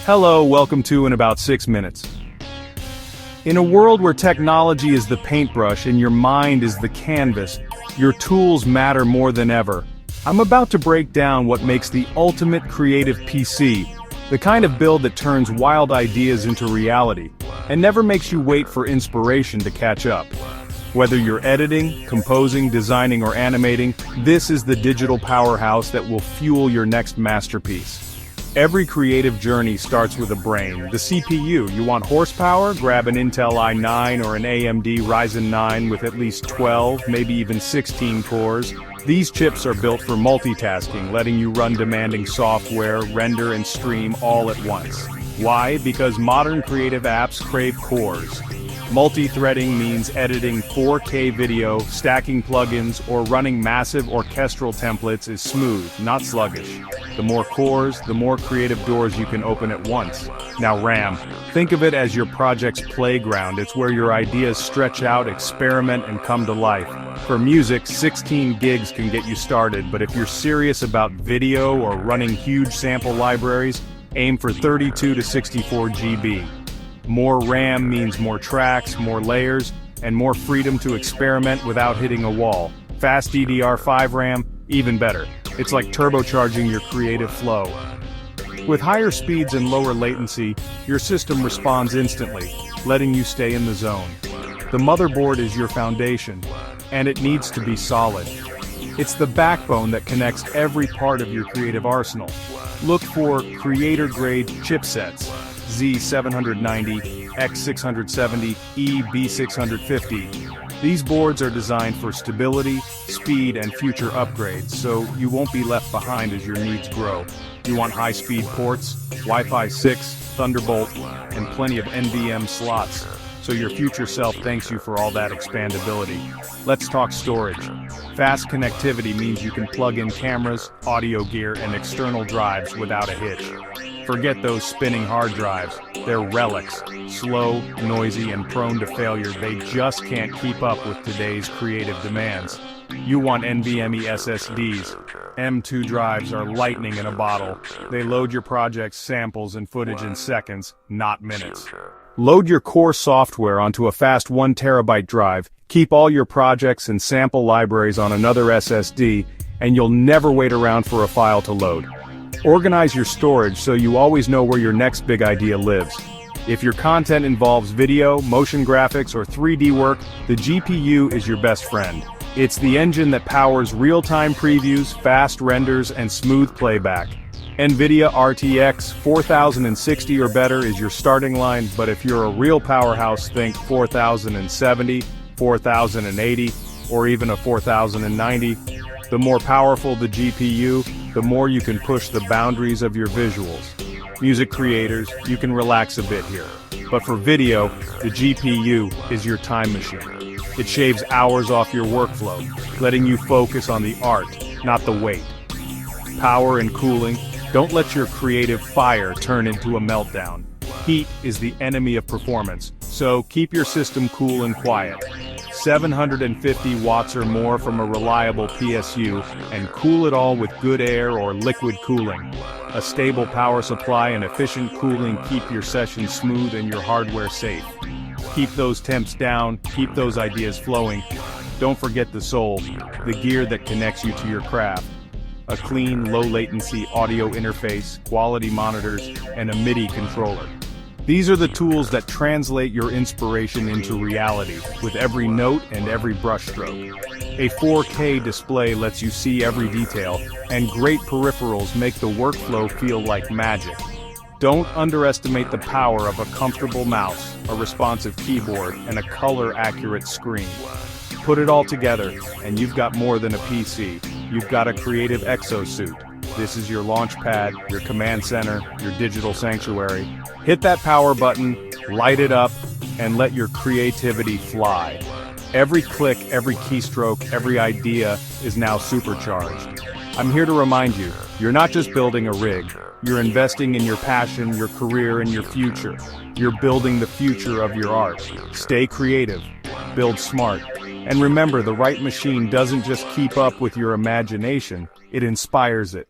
Hello, welcome to In About 6 Minutes. In a world where technology is the paintbrush and your mind is the canvas, your tools matter more than ever. I'm about to break down what makes the ultimate creative PC, the kind of build that turns wild ideas into reality, and never makes you wait for inspiration to catch up. Whether you're editing, composing, designing, or animating, this is the digital powerhouse that will fuel your next masterpiece. Every creative journey starts with a brain, the CPU. You want horsepower? Grab an Intel i9 or an AMD Ryzen 9 with at least 12, maybe even 16 cores. These chips are built for multitasking, letting you run demanding software, render and stream all at once. Why? Because modern creative apps crave cores. Multi-threading means editing 4K video, stacking plugins, or running massive orchestral templates is smooth, not sluggish. The more cores, the more creative doors you can open at once. Now RAM. Think of it as your project's playground. It's where your ideas stretch out, experiment, and come to life. For music, 16 gigs can get you started, but if you're serious about video or running huge sample libraries, aim for 32 to 64 GB. More RAM means more tracks, more layers, and more freedom to experiment without hitting a wall. Fast DDR5 RAM, even better. It's like turbocharging your creative flow. With higher speeds and lower latency, your system responds instantly, letting you stay in the zone. The motherboard is your foundation, and it needs to be solid. It's the backbone that connects every part of your creative arsenal. Look for creator-grade chipsets. Z790, X670, EB650. These boards are designed for stability, speed, and future upgrades, so you won't be left behind as your needs grow. You want high-speed ports, Wi-Fi 6, Thunderbolt, and plenty of NVMe slots, so your future self thanks you for all that expandability. Let's talk storage. Fast connectivity means you can plug in cameras, audio gear, and external drives without a hitch. Forget those spinning hard drives. They're relics. Slow, noisy, and prone to failure. They just can't keep up with today's creative demands. You want NVMe SSDs. M2 drives are lightning in a bottle. They load your project's samples and footage in seconds, not minutes. Load your core software onto a fast 1 terabyte drive, keep all your projects and sample libraries on another SSD, and you'll never wait around for a file to load. Organize your storage so you always know where your next big idea lives. If your content involves video, motion graphics, or 3D work, the GPU is your best friend. It's the engine that powers real-time previews, fast renders, and smooth playback. NVIDIA RTX 4060 or better is your starting line, but if you're a real powerhouse, think 4070, 4080, or even a 4090. The more powerful the GPU, the more you can push the boundaries of your visuals. Music creators, you can relax a bit here. But for video, the GPU is your time machine. It shaves hours off your workflow, letting you focus on the art, not the weight. Power and cooling, don't let your creative fire turn into a meltdown. Heat is the enemy of performance, so keep your system cool and quiet. 750 watts or more from a reliable PSU, and cool it all with good air or liquid cooling. A stable power supply and efficient cooling keep your session smooth and your hardware safe. Keep those temps down, keep those ideas flowing. Don't forget the soul, the gear that connects you to your craft. A clean, low-latency audio interface, quality monitors, and a MIDI controller. These are the tools that translate your inspiration into reality, with every note and every brushstroke. A 4K display lets you see every detail, and great peripherals make the workflow feel like magic. Don't underestimate the power of a comfortable mouse, a responsive keyboard, and a color-accurate screen. Put it all together, and you've got more than a PC. You've got a creative exosuit. This is your launch pad, your command center, your digital sanctuary. Hit that power button, light it up, and let your creativity fly. Every click, every keystroke, every idea is now supercharged. I'm here to remind you, you're not just building a rig. You're investing in your passion, your career, and your future. You're building the future of your art. Stay creative, build smart, and remember, the right machine doesn't just keep up with your imagination, it inspires it.